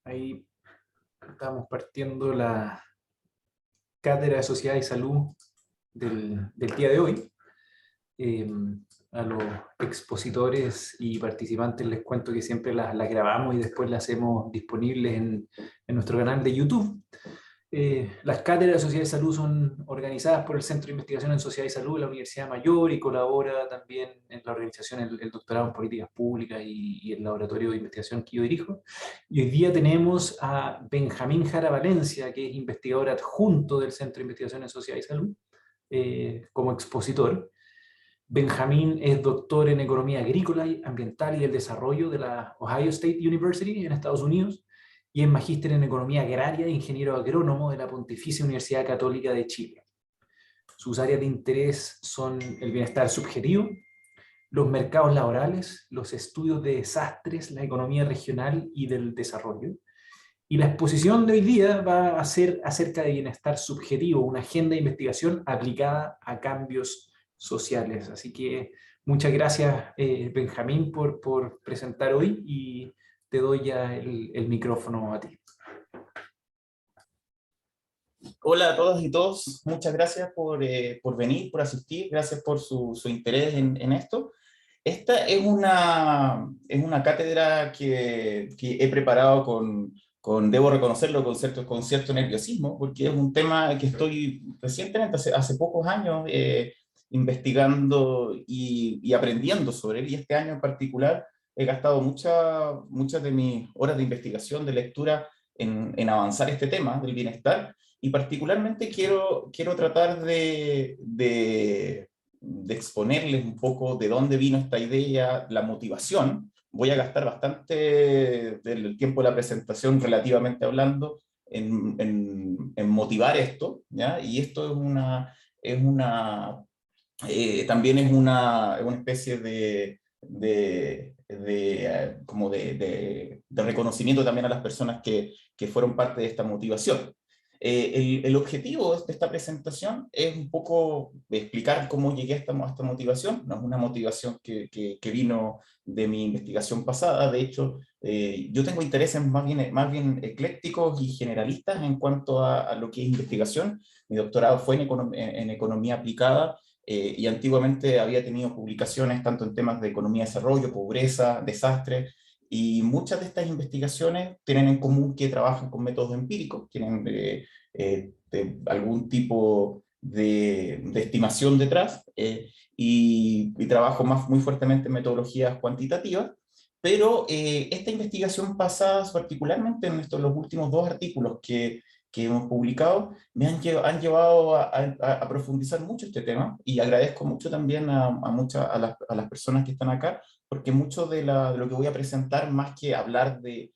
Ahí estamos partiendo la cátedra de Sociedad y Salud del día de hoy. A los expositores y participantes les cuento que siempre las grabamos y después las hacemos disponibles en nuestro canal de YouTube. Las cátedras de Sociedad y Salud son organizadas por el Centro de Investigación en Sociedad y Salud de la Universidad Mayor y colabora también en la organización el doctorado en Políticas Públicas y el laboratorio de investigación que yo dirijo. Y hoy día tenemos a Benjamín Jara Valencia, que es investigador adjunto del Centro de Investigación en Sociedad y Salud, como expositor. Benjamín es doctor en Economía Agrícola, Ambiental y del Desarrollo de la Ohio State University en Estados Unidos y es magíster en Economía Agraria e ingeniero agrónomo de la Pontificia Universidad Católica de Chile. Sus áreas de interés son el bienestar subjetivo, los mercados laborales, los estudios de desastres, la economía regional y del desarrollo. Y la exposición de hoy día va a ser acerca de bienestar subjetivo, una agenda de investigación aplicada a cambios sociales. Así que muchas gracias, Benjamín, por presentar hoy y te doy ya el micrófono a ti. Hola a todas y todos, muchas gracias por venir, por asistir, gracias por su interés en esto. Esta es una cátedra que he preparado debo reconocerlo, con cierto nerviosismo, porque es un tema que estoy recientemente, hace pocos años, investigando y aprendiendo sobre él, y este año en particular he gastado muchas de mis horas de investigación, de lectura, en avanzar este tema del bienestar, y particularmente quiero tratar de exponerles un poco de dónde vino esta idea, la motivación. Voy a gastar bastante del tiempo de la presentación, relativamente hablando, en motivar esto, ¿ya? Y esto también es una especie de reconocimiento también a las personas que fueron parte de esta motivación. El objetivo de esta presentación es un poco explicar cómo llegué a esta motivación. No es una motivación que vino de mi investigación pasada. De hecho, yo tengo intereses más bien eclécticos y generalistas en cuanto a lo que es investigación. Mi doctorado fue en economía aplicada, y antiguamente había tenido publicaciones tanto en temas de economía de desarrollo, pobreza, desastre, y muchas de estas investigaciones tienen en común que trabajan con métodos empíricos, tienen algún tipo de estimación detrás, y trabajo muy fuertemente en metodologías cuantitativas, pero esta investigación pasada, particularmente en los últimos dos artículos que hemos publicado, han llevado a profundizar mucho este tema, y agradezco mucho también a las personas que están acá, porque mucho de lo que voy a presentar, más que hablar de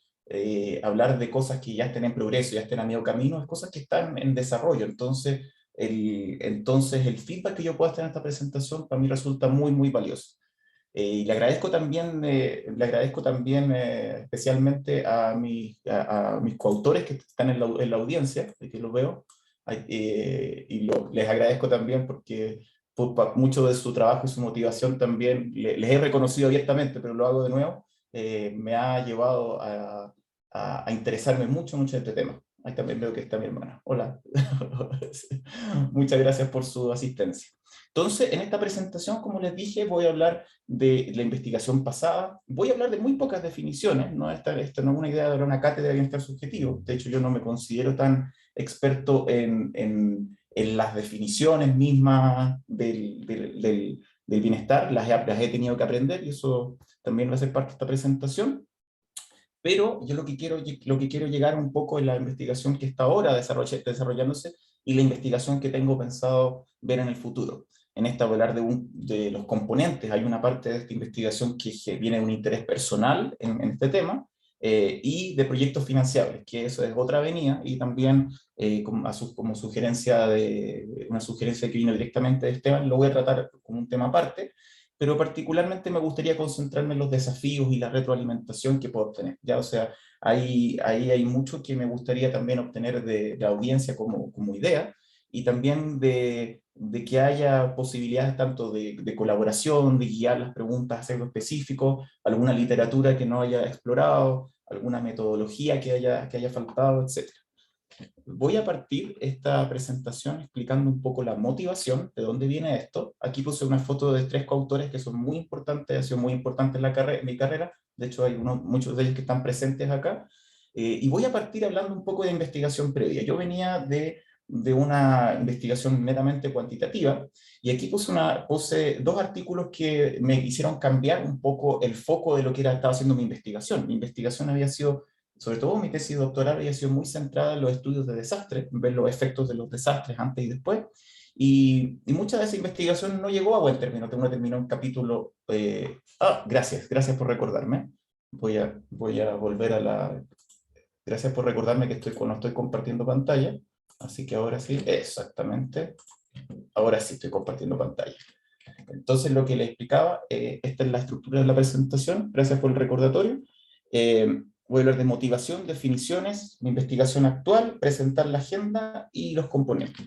cosas que ya estén en progreso, ya estén a medio camino, es cosas que están en desarrollo. Entonces el feedback que yo pueda hacer en esta presentación para mí resulta muy, muy valioso. Y le agradezco también especialmente a mis coautores que están en la audiencia, que los veo, les agradezco también porque mucho de su trabajo y su motivación también les he reconocido abiertamente, pero lo hago de nuevo. Me ha llevado a interesarme mucho de este tema. Ahí también veo que está mi hermana. Hola. Muchas gracias por su asistencia. Entonces, en esta presentación, como les dije, voy a hablar de la investigación pasada. Voy a hablar de muy pocas definiciones, ¿no? Esta no es una idea de dar una cátedra de bienestar subjetivo. De hecho, yo no me considero tan experto en las definiciones mismas del bienestar. Las he tenido que aprender, y eso también va a ser parte de esta presentación. Pero yo lo que quiero llegar un poco es la investigación que está ahora desarrollándose, y la investigación que tengo pensado ver en el futuro. En esta voy a hablar de los componentes. Hay una parte de esta investigación que viene de un interés personal en este tema, y de proyectos financiables, que eso es otra avenida, y también como una sugerencia que vino directamente de Esteban, lo voy a tratar como un tema aparte, pero particularmente me gustaría concentrarme en los desafíos y la retroalimentación que puedo obtener, ¿ya? O sea, ahí hay mucho que me gustaría también obtener de la audiencia como idea, y también de que haya posibilidades tanto de colaboración, de guiar las preguntas hacia algo específico, alguna literatura que no haya explorado, alguna metodología que haya faltado, etc. Voy a partir esta presentación explicando un poco la motivación, de dónde viene esto. Aquí puse una foto de 3 coautores que son muy importantes, han sido muy importantes en mi carrera. De hecho, hay muchos de ellos que están presentes acá. Y voy a partir hablando un poco de investigación previa. Yo venía de una investigación netamente cuantitativa, y aquí puse 2 artículos que me hicieron cambiar un poco el foco de lo que estaba haciendo mi investigación. Mi investigación había sido, sobre todo mi tesis doctoral, había sido muy centrada en los estudios de desastres, en ver los efectos de los desastres antes y después, y mucha de esa investigación no llegó a buen término, terminó en capítulo... gracias por recordarme. Voy a volver a la... Gracias por recordarme que no estoy compartiendo pantalla, así que ahora sí, exactamente, ahora sí estoy compartiendo pantalla. Entonces, lo que les explicaba, esta es la estructura de la presentación, gracias por el recordatorio. Voy a hablar de motivación, definiciones, mi investigación actual, presentar la agenda y los componentes.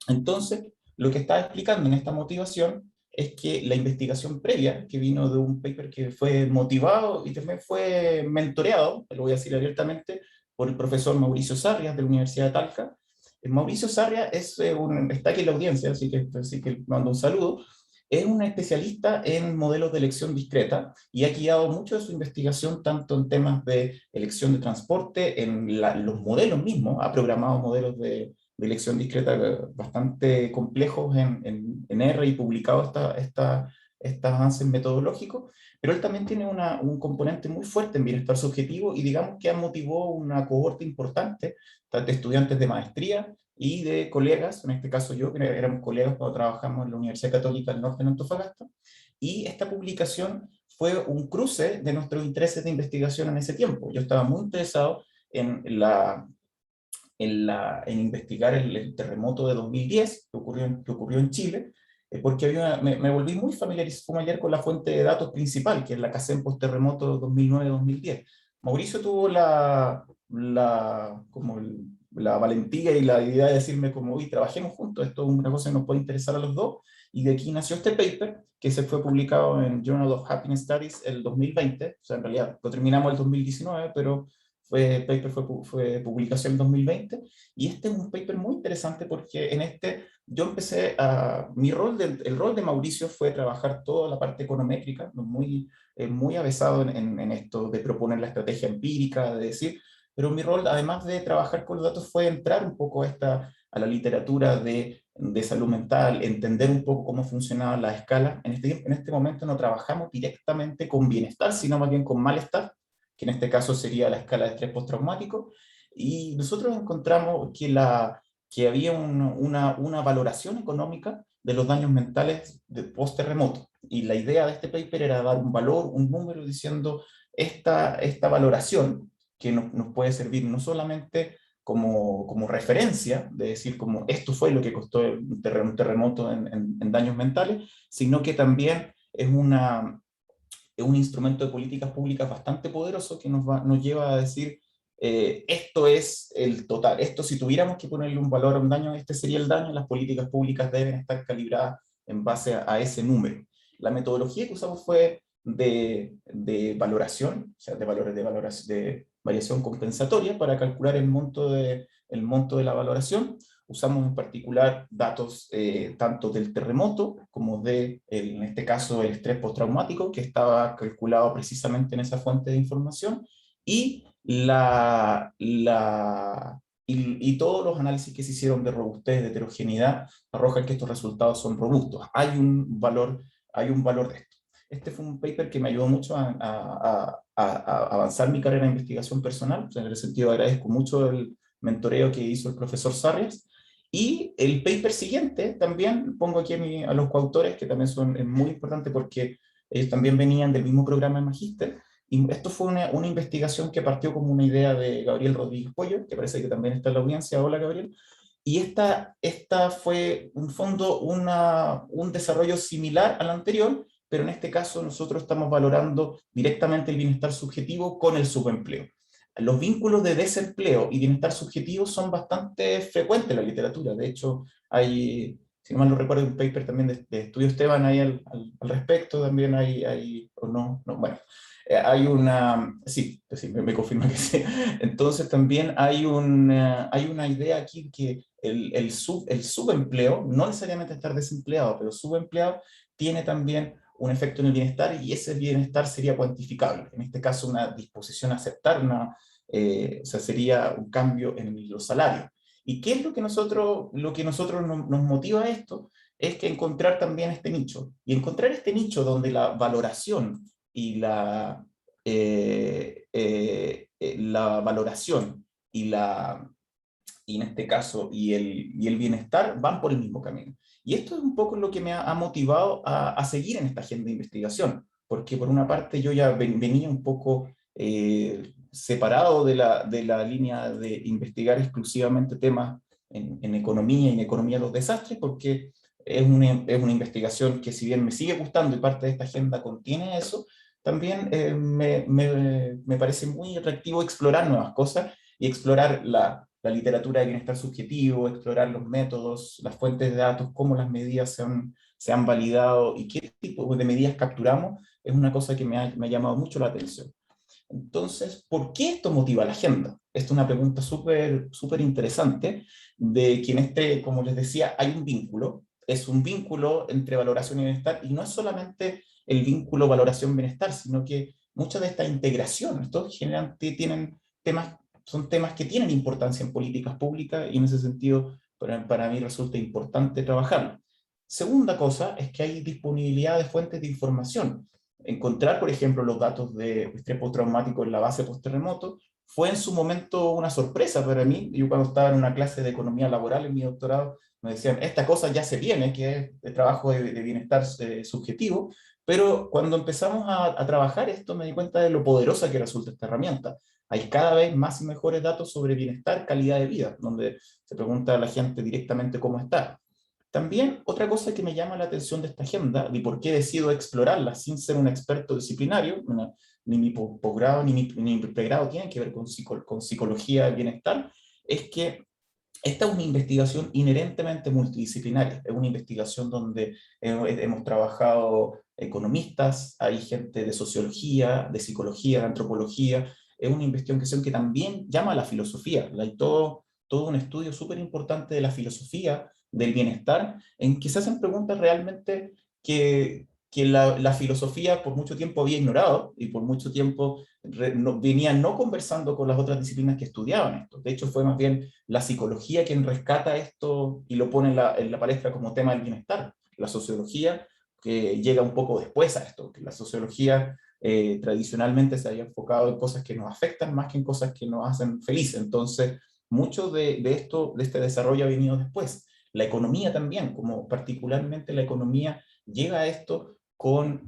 Entonces, lo que estaba explicando en esta motivación es que la investigación previa, que vino de un paper que fue motivado y también fue mentoreado, lo voy a decir abiertamente, por el profesor Mauricio Sarrias de la Universidad de Talca. Mauricio Sarrias está aquí en la audiencia, así que mando un saludo. Es un especialista en modelos de elección discreta y ha guiado mucho de su investigación tanto en temas de elección de transporte, en los modelos mismos, ha programado modelos de elección discreta bastante complejos en R y publicado estos avances metodológicos, pero él también tiene un componente muy fuerte en bienestar subjetivo y digamos que motivó una cohorte importante de estudiantes de maestría y de colegas, en este caso yo, que éramos colegas cuando trabajamos en la Universidad Católica del Norte en Antofagasta, y esta publicación fue un cruce de nuestros intereses de investigación en ese tiempo. Yo estaba muy interesado en en investigar el terremoto de 2010 que ocurrió en Chile, porque me volví muy familiar con la fuente de datos principal, que es la CACEN post-terremoto 2009-2010. Mauricio tuvo la valentía y la idea de decirme como, uy, trabajemos juntos, esto es una cosa que nos puede interesar a los dos, y de aquí nació este paper, que se fue publicado en Journal of Happiness Studies el 2020, o sea, en realidad lo terminamos el 2019, pero el paper fue publicación en 2020, y este es un paper muy interesante porque en este yo empecé el rol de Mauricio fue trabajar toda la parte econométrica, muy avesado en esto de proponer la estrategia empírica, de decir, pero mi rol, además de trabajar con los datos, fue entrar un poco a la literatura de salud mental, entender un poco cómo funcionaban las escalas. En este momento no trabajamos directamente con bienestar, sino más bien con malestar, que en este caso sería la escala de estrés postraumático, y nosotros encontramos que había una valoración económica de los daños mentales de post-terremoto, y la idea de este paper era dar un valor, un número, diciendo esta valoración que nos puede servir no solamente como referencia, de decir como esto fue lo que costó un terremoto en daños mentales, sino que también es un instrumento de políticas públicas bastante poderoso que nos lleva a decir, esto es el total, esto si tuviéramos que ponerle un valor a un daño, este sería el daño, las políticas públicas deben estar calibradas en base a ese número. La metodología que usamos fue de valoración, o sea, de variación compensatoria para calcular el monto de la valoración. Usamos en particular datos tanto del terremoto como en este caso, el estrés postraumático, que estaba calculado precisamente en esa fuente de información, y, y todos los análisis que se hicieron de robustez, de heterogeneidad, arrojan que estos resultados son robustos. Hay un valor de esto. Este fue un paper que me ayudó mucho a avanzar mi carrera de investigación personal. O sea, en ese sentido agradezco mucho el mentoreo que hizo el profesor Sarrias. Y el paper siguiente, también pongo aquí a los coautores, que también son muy importantes porque ellos también venían del mismo programa de magíster. Y esto fue una investigación que partió como una idea de Gabriel Rodríguez Pollo, que parece que también está en la audiencia. Hola, Gabriel. Y esta fue, en fondo, un desarrollo similar al anterior, pero en este caso nosotros estamos valorando directamente el bienestar subjetivo con el subempleo. Los vínculos de desempleo y bienestar subjetivo son bastante frecuentes en la literatura. De hecho, hay, si no mal no recuerdo, un paper también de Estudio Esteban ahí al respecto, también o no, bueno. hay una, sí, pues sí, me confirma que sí. Entonces también hay una idea aquí que el subempleo, no necesariamente estar desempleado, pero subempleado tiene también un efecto en el bienestar y ese bienestar sería cuantificable. En este caso, una disposición a aceptar o sea, sería un cambio en los salarios. ¿Y qué es lo que nosotros nos motiva a esto? Es que encontrar también este nicho. Y encontrar este nicho donde la valoración y la valoración y y en este caso, y el bienestar van por el mismo camino. Y esto es un poco lo que me ha motivado a seguir en esta agenda de investigación, porque por una parte yo ya venía un poco separado de la línea de investigar exclusivamente temas en economía y en economía de los desastres, porque es una investigación que si bien me sigue gustando y parte de esta agenda contiene eso, también me parece muy atractivo explorar nuevas cosas y explorar la literatura de bienestar subjetivo, explorar los métodos, las fuentes de datos, cómo las medidas se han validado y qué tipo de medidas capturamos, es una cosa que me ha llamado mucho la atención. Entonces, ¿por qué esto motiva la agenda? Esta es una pregunta súper interesante, de que en este, como les decía, hay un vínculo, es un vínculo entre valoración y bienestar, y no es solamente el vínculo valoración-bienestar, sino que mucha de esta integración, estos generan, tienen temas, son temas que tienen importancia en políticas públicas, y en ese sentido, para mí resulta importante trabajarlo. Segunda cosa es que hay disponibilidad de fuentes de información. Encontrar, por ejemplo, los datos de estrés postraumático en la base post-terremoto fue en su momento una sorpresa para mí. Yo cuando estaba en una clase de economía laboral en mi doctorado, me decían, esta cosa ya se viene, que es el trabajo de bienestar subjetivo, pero cuando empezamos a trabajar esto me di cuenta de lo poderosa que resulta esta herramienta. Hay cada vez más y mejores datos sobre bienestar, calidad de vida, donde se pregunta a la gente directamente cómo está. También otra cosa que me llama la atención de esta agenda y por qué decido explorarla sin ser un experto disciplinario, ni mi posgrado ni mi pregrado tienen que ver con psicología del bienestar, es que esta es una investigación inherentemente multidisciplinaria, es una investigación donde hemos trabajado economistas, hay gente de sociología, de psicología, de antropología, es una investigación que también llama a la filosofía, hay todo un estudio súper importante de la filosofía del bienestar, en que se hacen preguntas realmente que la filosofía por mucho tiempo había ignorado y por mucho tiempo venía no conversando con las otras disciplinas que estudiaban esto. De hecho, fue más bien la psicología quien rescata esto y lo pone en la palestra como tema del bienestar. La sociología, que llega un poco después a esto, que la sociología tradicionalmente se había enfocado en cosas que nos afectan más que en cosas que nos hacen felices. Entonces, mucho de este desarrollo ha venido después. La economía también, como particularmente la economía llega a esto con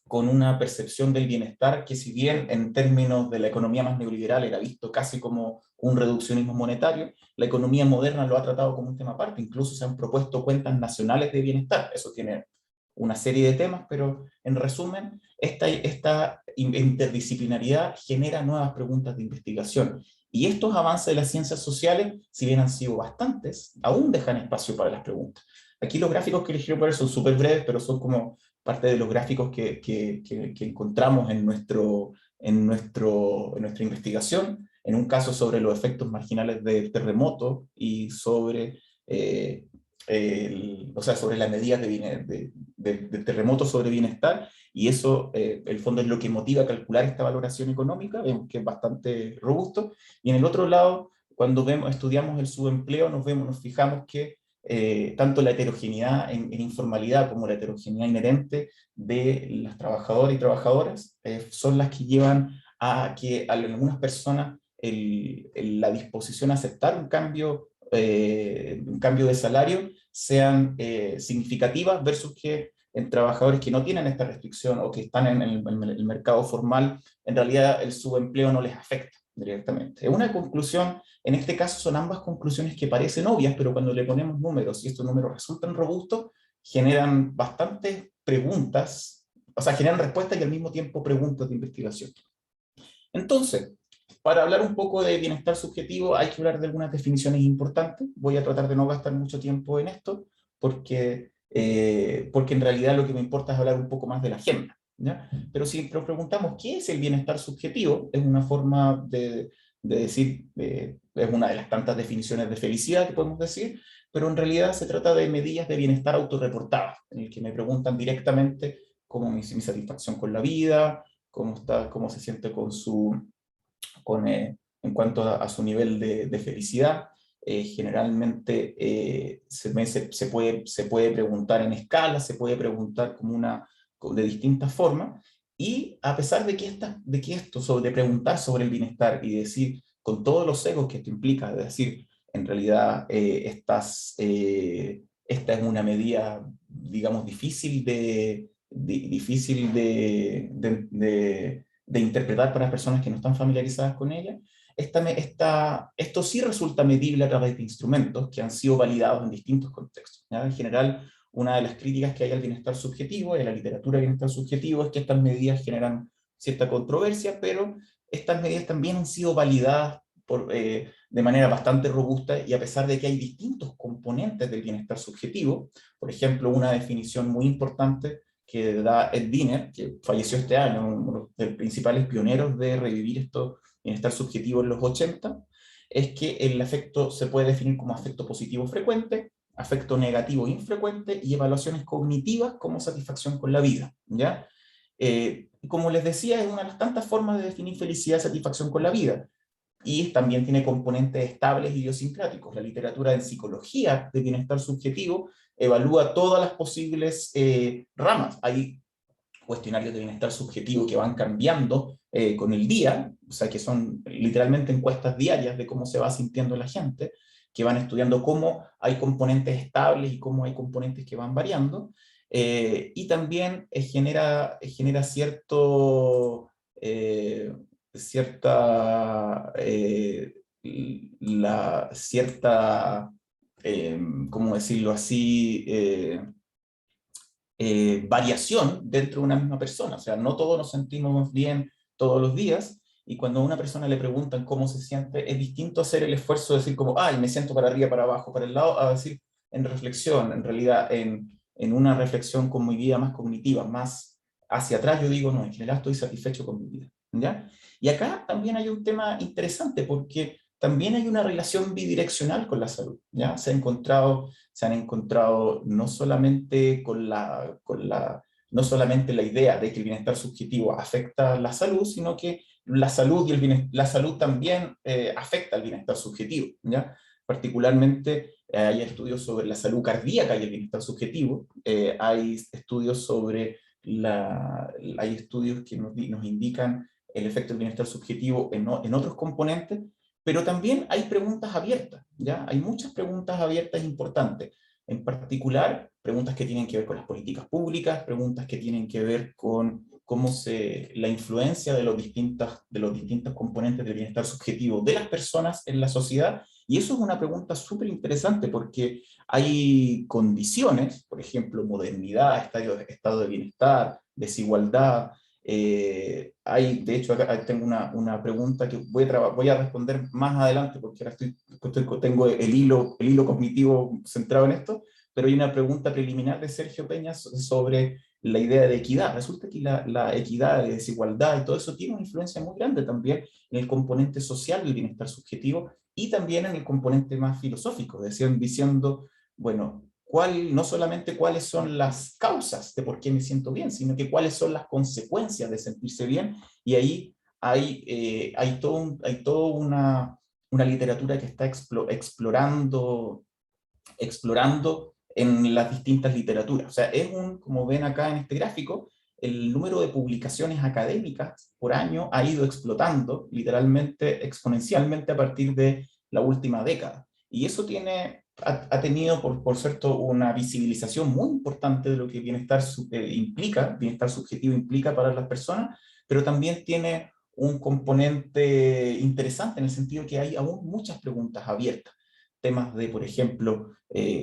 una percepción del bienestar que si bien en términos de la economía más neoliberal era visto casi como un reduccionismo monetario, la economía moderna lo ha tratado como un tema aparte, incluso se han propuesto cuentas nacionales de bienestar, eso tiene una serie de temas, pero en resumen, esta interdisciplinaridad genera nuevas preguntas de investigación. Y estos avances de las ciencias sociales, si bien han sido bastantes, aún dejan espacio para las preguntas. Aquí los gráficos que les quiero poner son súper breves, pero son como parte de los gráficos que encontramos en nuestra investigación, en un caso sobre los efectos marginales del terremoto y sobre, o sea, sobre las medidas de terremoto sobre bienestar, y eso, el fondo, es lo que motiva a calcular esta valoración económica, vemos que es bastante robusto, y en el otro lado, cuando estudiamos el subempleo, nos fijamos que tanto la heterogeneidad en informalidad como la heterogeneidad inherente de las trabajadoras y trabajadoras son las que llevan a que a algunas personas la disposición a aceptar un cambio de salario sean significativas versus que en trabajadores que no tienen esta restricción o que están en el mercado formal, en realidad el subempleo no les afecta directamente. Es una conclusión, en este caso son ambas conclusiones que parecen obvias, pero cuando le ponemos números y estos números resultan robustos, generan bastantes preguntas, o sea, generan respuestas y al mismo tiempo preguntas de investigación. Entonces, para hablar un poco de bienestar subjetivo hay que hablar de algunas definiciones importantes. Voy a tratar de no gastar mucho tiempo en esto, porque en realidad lo que me importa es hablar un poco más de la agenda. ¿ya? Pero si nos preguntamos qué es el bienestar subjetivo, es una forma de decir, es una de las tantas definiciones de felicidad que podemos decir, pero en realidad se trata de medidas de bienestar autorreportadas, en el que me preguntan directamente cómo mi satisfacción con la vida, cómo está, cómo se siente con en cuanto a su nivel de felicidad. Generalmente se puede preguntar en escala, se puede preguntar de distintas formas, y a pesar de que esto sobre preguntar sobre el bienestar y decir con todos los egos que esto implica, de decir, en realidad esta es una medida, digamos, difícil de interpretar para las personas que no están familiarizadas con ella. Esto sí resulta medible a través de instrumentos que han sido validados en distintos contextos, ¿ya? En general, una de las críticas que hay al bienestar subjetivo, de la literatura de bienestar subjetivo, es que estas medidas generan cierta controversia, pero estas medidas también han sido validadas de manera bastante robusta, y a pesar de que hay distintos componentes del bienestar subjetivo, por ejemplo, una definición muy importante que da Ed Diner, que falleció este año, uno de los principales pioneros de revivir esto, bienestar subjetivo en los 80, es que el afecto se puede definir como afecto positivo frecuente, afecto negativo infrecuente y evaluaciones cognitivas como satisfacción con la vida, ¿ya? Como les decía, es una de las tantas formas de definir felicidad y satisfacción con la vida, y también tiene componentes estables e idiosincráticos. La literatura en psicología de bienestar subjetivo evalúa todas las posibles ramas. Hay cuestionarios de bienestar subjetivo que van cambiando con el día, o sea, que son literalmente encuestas diarias de cómo se va sintiendo la gente, que van estudiando cómo hay componentes estables y cómo hay componentes que van variando, y también genera cierta, cierta, ¿cómo decirlo así? Variación dentro de una misma persona. O sea, no todos nos sentimos bien todos los días, y cuando a una persona le preguntan cómo se siente, es distinto hacer el esfuerzo de decir como, ay, me siento para arriba, para abajo, para el lado, a decir en reflexión, en realidad en una reflexión con mi vida más cognitiva, más hacia atrás, yo digo, no, en general estoy satisfecho con mi vida, ¿ya? Y acá también hay un tema interesante, porque también hay una relación bidireccional con la salud, ¿ya? Se han encontrado no solamente no solamente la idea de que el bienestar subjetivo afecta la salud, sino que la salud, la salud también afecta al bienestar subjetivo, ¿ya? Particularmente hay estudios sobre la salud cardíaca y el bienestar subjetivo, hay estudios hay estudios que nos indican el efecto del bienestar subjetivo en otros componentes, pero también hay preguntas abiertas, ¿ya? Hay muchas preguntas abiertas importantes, en particular preguntas que tienen que ver con las políticas públicas, preguntas que tienen que ver con la influencia de los distintos componentes del bienestar subjetivo de las personas en la sociedad, y eso es una pregunta súper interesante, porque hay condiciones, por ejemplo, modernidad, estado de bienestar, desigualdad. De hecho, acá tengo una pregunta que voy a responder más adelante, porque ahora tengo el hilo cognitivo centrado en esto, pero hay una pregunta preliminar de Sergio Peña sobre la idea de equidad. Resulta que la equidad, la desigualdad y todo eso tiene una influencia muy grande también en el componente social del bienestar subjetivo, y también en el componente más filosófico, diciendo, bueno, no solamente cuáles son las causas de por qué me siento bien, sino que cuáles son las consecuencias de sentirse bien, y ahí hay toda una literatura que está explorando en las distintas literaturas. O sea, como ven acá en este gráfico, el número de publicaciones académicas por año ha ido explotando literalmente exponencialmente a partir de la última década. Y eso ha tenido, por cierto, una visibilización muy importante de lo que bienestar subjetivo implica para las personas, pero también tiene un componente interesante en el sentido que hay aún muchas preguntas abiertas. Temas de, por ejemplo,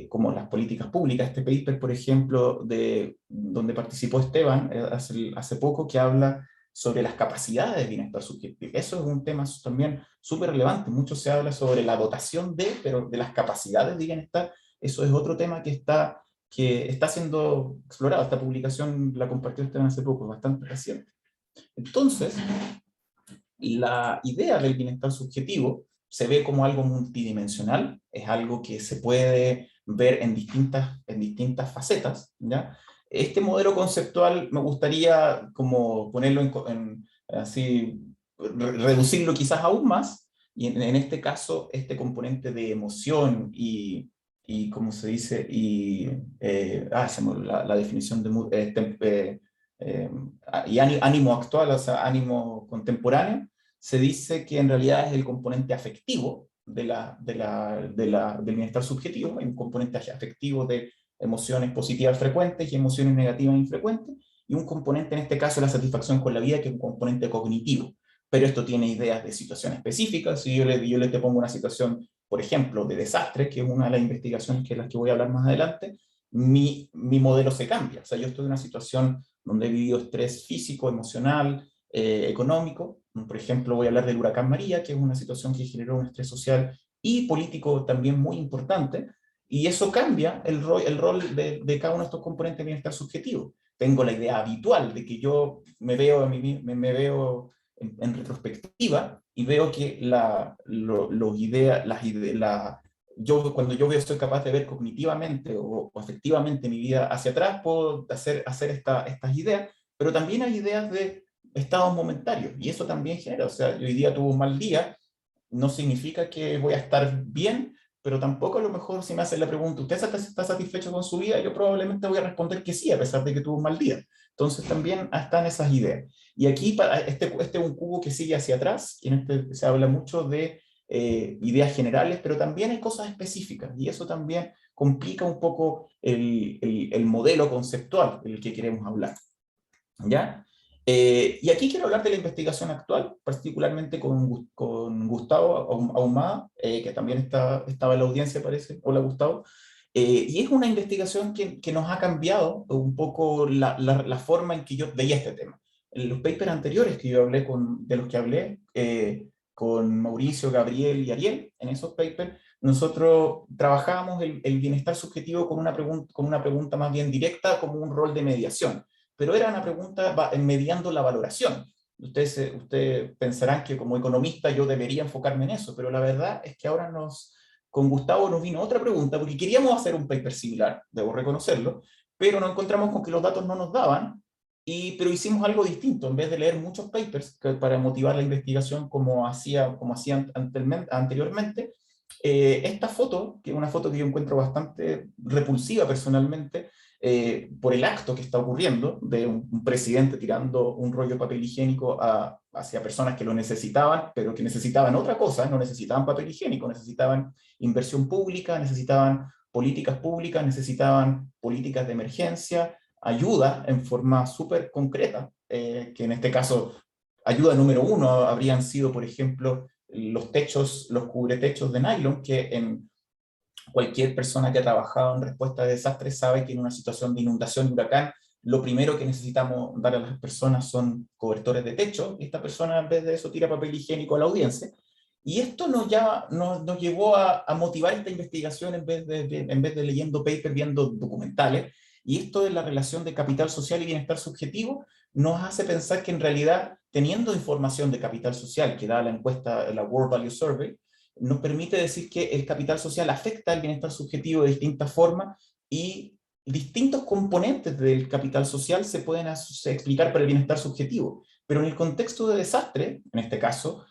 como las políticas públicas. Este paper, por ejemplo, donde participó Esteban hace poco, que habla sobre las capacidades de bienestar subjetivo. Eso es un tema también súper relevante. Mucho se habla sobre la dotación pero de las capacidades de bienestar, eso es otro tema que está siendo explorado. Esta publicación la compartió Esteban hace poco, bastante reciente. Entonces, la idea del bienestar subjetivo se ve como algo multidimensional, es algo que se puede ver en distintas facetas, ¿ya? Este modelo conceptual me gustaría como ponerlo así, reducirlo quizás aún más, y en este caso, este componente de emoción y ¿cómo se dice? Se me olvidó la definición y ánimo actual, o sea, ánimo contemporáneo, se dice que en realidad es el componente afectivo del bienestar subjetivo. Hay un componente afectivo de emociones positivas frecuentes y emociones negativas infrecuentes, y un componente, en este caso, la satisfacción con la vida, que es un componente cognitivo. Pero esto tiene ideas de situaciones específicas. Si yo te pongo una situación, por ejemplo, de desastre, que es una de las investigaciones que las que voy a hablar más adelante, mi modelo se cambia. O sea, yo estoy en una situación donde he vivido estrés físico, emocional, económico. Por ejemplo, voy a hablar del huracán María, que es una situación que generó un estrés social y político también muy importante, y eso cambia el rol de cada uno de estos componentes de bienestar subjetivo. Tengo la idea habitual de que yo me veo, me veo en retrospectiva y veo que cuando yo veo, soy capaz de ver cognitivamente o afectivamente mi vida hacia atrás, puedo hacer estas ideas, pero también hay ideas de estados momentarios, y eso también genera, o sea, yo hoy día tuve un mal día, no significa que voy a estar bien, pero tampoco a lo mejor si me hacen la pregunta, ¿usted está satisfecho con su vida? Yo probablemente voy a responder que sí, a pesar de que tuvo un mal día. Entonces también están esas ideas. Y aquí este es un cubo que sigue hacia atrás, y en este se habla mucho de ideas generales, pero también hay cosas específicas, y eso también complica un poco el modelo conceptual del que queremos hablar. ¿Ya? Y aquí quiero hablar de la investigación actual, particularmente con Gustavo Ahumada, que también estaba en la audiencia, parece. Hola, Gustavo. Y es una investigación que nos ha cambiado un poco la forma en que yo veía este tema. En los papers anteriores que yo hablé de los que hablé con Mauricio, Gabriel y Ariel, en esos papers, nosotros trabajábamos el bienestar subjetivo con una pregunta más bien directa, como un rol de mediación, pero era una pregunta mediando la valoración. Ustedes pensarán que como economista yo debería enfocarme en eso, pero la verdad es que ahora con Gustavo nos vino otra pregunta, porque queríamos hacer un paper similar, debo reconocerlo, pero nos encontramos con que los datos no nos daban, pero hicimos algo distinto. En vez de leer muchos papers para motivar la investigación como hacían anteriormente, esta foto, que es una foto que yo encuentro bastante repulsiva personalmente, por el acto que está ocurriendo de un presidente tirando un rollo de papel higiénico hacia personas que lo necesitaban, pero que necesitaban otra cosa, no necesitaban papel higiénico, necesitaban inversión pública, necesitaban políticas públicas, necesitaban políticas de emergencia, ayuda en forma súper concreta, que en este caso, ayuda número uno habrían sido, por ejemplo, los cubretechos de nylon, que en cualquier persona que ha trabajado en respuesta a desastres sabe que en una situación de inundación y huracán, lo primero que necesitamos dar a las personas son cobertores de techo, y esta persona en vez de eso tira papel higiénico a la audiencia. Y esto nos llevó a motivar esta investigación en vez de leyendo papers, viendo documentales. Y esto de la relación de capital social y bienestar subjetivo nos hace pensar que en realidad, teniendo información de capital social que da la encuesta, la World Value Survey, nos permite decir que el capital social afecta al bienestar subjetivo de distintas formas, y distintos componentes del capital social se pueden explicar para el bienestar subjetivo. Pero en el contexto de desastre, en este caso,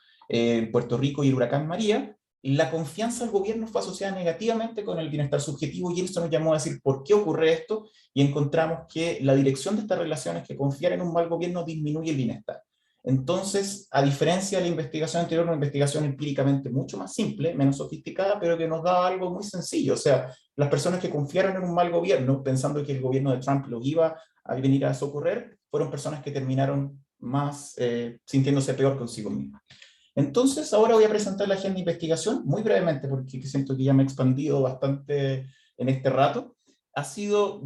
Puerto Rico y el huracán María, la confianza al gobierno fue asociada negativamente con el bienestar subjetivo, y eso nos llamó a decir por qué ocurre esto, y encontramos que la dirección de estas relaciones, que confiar en un mal gobierno, disminuye el bienestar. Entonces, a diferencia de la investigación anterior, una investigación empíricamente mucho más simple, menos sofisticada, pero que nos da algo muy sencillo. O sea, las personas que confiaron en un mal gobierno, pensando que el gobierno de Trump los iba a venir a socorrer, fueron personas que terminaron más sintiéndose peor consigo mismas. Entonces, ahora voy a presentar la agenda de investigación muy brevemente, porque siento que ya me he expandido bastante en este rato. Va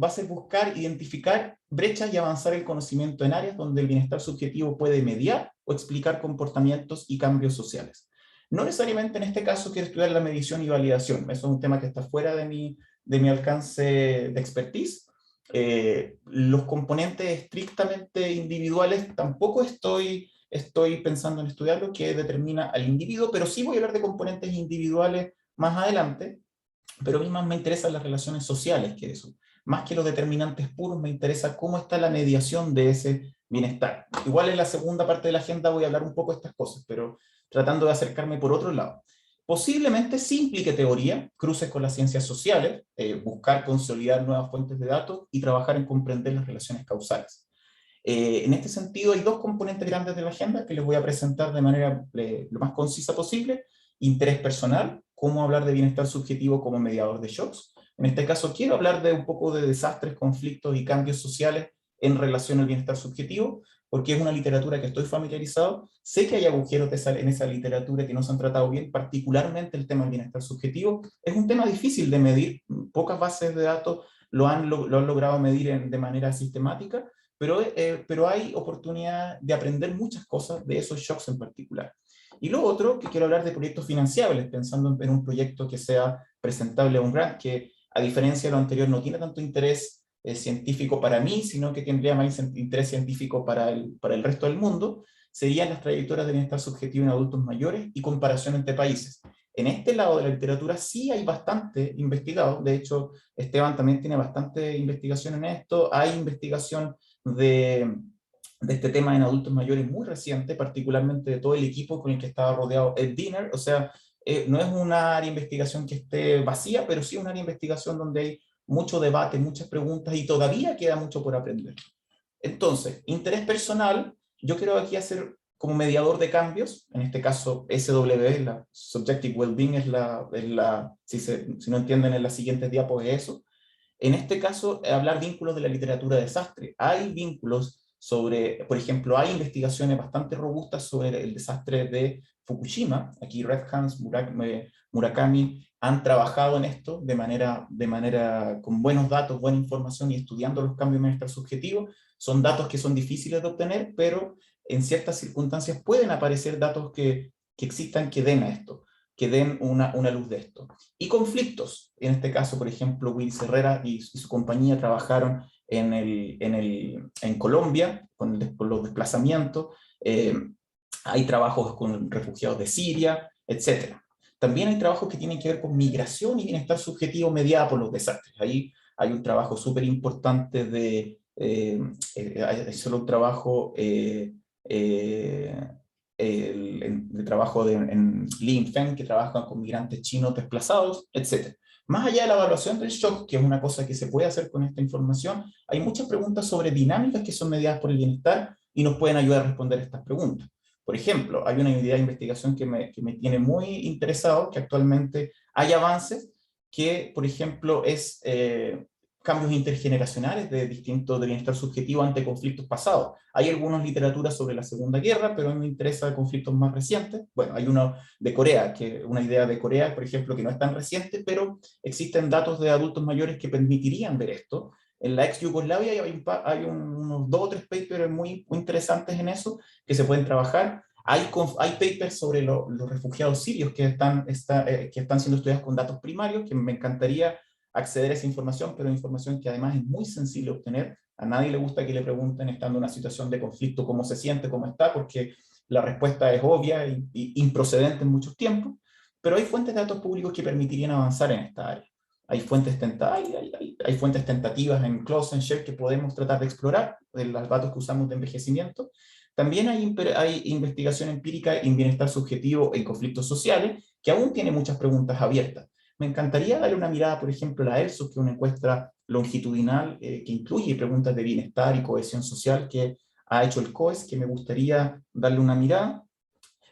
a ser buscar, identificar brechas y avanzar el conocimiento en áreas donde el bienestar subjetivo puede mediar o explicar comportamientos y cambios sociales. No necesariamente en este caso quiero estudiar la medición y validación, eso es un tema que está fuera de de mi alcance de expertise. Los componentes estrictamente individuales tampoco estoy pensando en estudiar lo que determina al individuo, pero sí voy a hablar de componentes individuales más adelante, pero a mí más me interesan las relaciones sociales que eso. Más que los determinantes puros, me interesa cómo está la mediación de ese bienestar. Igual en la segunda parte de la agenda voy a hablar un poco de estas cosas, pero tratando de acercarme por otro lado. Posiblemente sí implique teoría, cruces con las ciencias sociales, buscar consolidar nuevas fuentes de datos y trabajar en comprender las relaciones causales. En este sentido, hay dos componentes grandes de la agenda que les voy a presentar de manera lo más concisa posible. Interés personal, cómo hablar de bienestar subjetivo como mediador de shocks. En este caso, quiero hablar de un poco de desastres, conflictos y cambios sociales en relación al bienestar subjetivo, porque es una literatura que estoy familiarizado. Sé que hay agujeros en esa literatura que no se han tratado bien, particularmente el tema del bienestar subjetivo. Es un tema difícil de medir, pocas bases de datos lo han logrado medir de manera sistemática, pero hay oportunidad de aprender muchas cosas de esos shocks en particular. Y lo otro, que quiero hablar de proyectos financiables, pensando en un proyecto que sea presentable a un grant, que a diferencia de lo anterior no tiene tanto interés científico para mí, sino que tendría más interés científico para el resto del mundo, serían las trayectorias de bienestar subjetivo en adultos mayores y comparación entre países. En este lado de la literatura sí hay bastante investigado, de hecho Esteban también tiene bastante investigación en esto, hay investigación de este tema en adultos mayores muy reciente, particularmente de todo el equipo con el que estaba rodeado Ed Diener. O sea, no es una área de investigación que esté vacía, pero sí una área de investigación donde hay mucho debate, muchas preguntas y todavía queda mucho por aprender. Entonces, interés personal, yo quiero aquí hacer como mediador de cambios, en este caso SW, la Subjective Wellbeing, si no entienden en las siguientes diapos es eso. En este caso, hablar vínculos de la literatura de desastre. Hay vínculos sobre, por ejemplo, hay investigaciones bastante robustas sobre el desastre de Fukushima. Aquí Red Hans, Murakami han trabajado en esto de manera con buenos datos, buena información y estudiando los cambios de bienestar subjetivo. Son datos que son difíciles de obtener, pero en ciertas circunstancias pueden aparecer datos que existan que den a esto, que den una luz de esto. Y conflictos. En este caso, por ejemplo, Willis Herrera y su compañía trabajaron en Colombia con los desplazamientos. Hay trabajos con refugiados de Siria, etc. También hay trabajos que tienen que ver con migración y bienestar subjetivo mediado por los desastres. Ahí hay un trabajo súper importante hay solo un trabajo en Li Feng, que trabajan con migrantes chinos desplazados, etc. Más allá de la evaluación del shock, que es una cosa que se puede hacer con esta información, hay muchas preguntas sobre dinámicas que son mediadas por el bienestar y nos pueden ayudar a responder estas preguntas. Por ejemplo, hay una idea de investigación que me tiene muy interesado, que actualmente hay avances, que por ejemplo es cambios intergeneracionales de bienestar subjetivo ante conflictos pasados. Hay algunas literaturas sobre la Segunda Guerra, pero a mí me interesa conflictos más recientes. Bueno, hay uno de Corea, una idea de Corea, por ejemplo, que no es tan reciente, pero existen datos de adultos mayores que permitirían ver esto. En la ex Yugoslavia hay unos 2 o 3 papers muy interesantes en eso, que se pueden trabajar. Hay papers sobre los refugiados sirios que están siendo estudiados con datos primarios, que me encantaría acceder a esa información, pero información que además es muy sensible obtener. A nadie le gusta que le pregunten, estando en una situación de conflicto, cómo se siente, cómo está, porque la respuesta es obvia y improcedente en muchos tiempos, pero hay fuentes de datos públicos que permitirían avanzar en esta área. Hay fuentes tentativas en Close and Share que podemos tratar de explorar, de los datos que usamos de envejecimiento. También hay investigación empírica en bienestar subjetivo en conflictos sociales, que aún tiene muchas preguntas abiertas. Me encantaría darle una mirada, por ejemplo, a la ELSUS, que es una encuesta longitudinal que incluye preguntas de bienestar y cohesión social que ha hecho el COES, que me gustaría darle una mirada.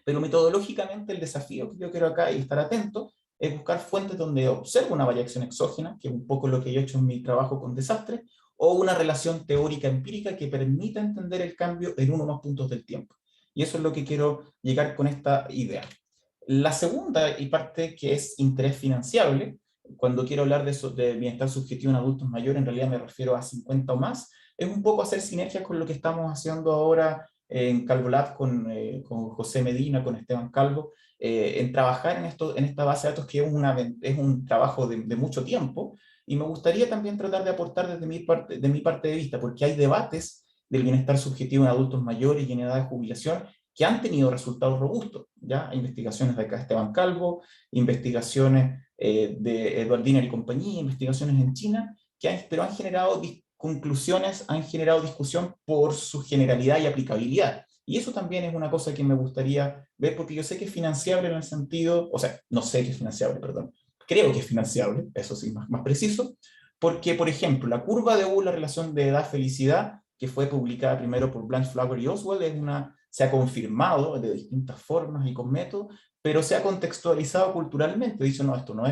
Pero metodológicamente el desafío que yo quiero acá y estar atento es buscar fuentes donde observo una variación exógena, que es un poco lo que yo he hecho en mi trabajo con desastres, o una relación teórica empírica que permita entender el cambio en uno o más puntos del tiempo. Y eso es lo que quiero llegar con esta idea. La segunda y parte que es interés financiable, cuando quiero hablar de bienestar subjetivo en adultos mayores, en realidad me refiero a 50 o más, es un poco hacer sinergias con lo que estamos haciendo ahora en Calvo Lab con José Medina, con Esteban Calvo, en trabajar en esta base de datos que es un trabajo de mucho tiempo, Y me gustaría también tratar de aportar desde mi parte de vista, porque hay debates del bienestar subjetivo en adultos mayores y en edad de jubilación que han tenido resultados robustos. ¿Ya? Hay investigaciones de acá Esteban Calvo, investigaciones de Edward Diener y compañía, investigaciones en China, pero han generado conclusiones, han generado discusión por su generalidad y aplicabilidad. Y eso también es una cosa que me gustaría ver, porque yo sé que es financiable en el sentido, o sea, no sé que es financiable, perdón, creo que es financiable, eso sí, más preciso, porque, por ejemplo, la curva de U, la relación de edad-felicidad, que fue publicada primero por Blanche Flower y Oswald, se ha confirmado de distintas formas y con métodos, pero se ha contextualizado culturalmente. Dice, no, esto no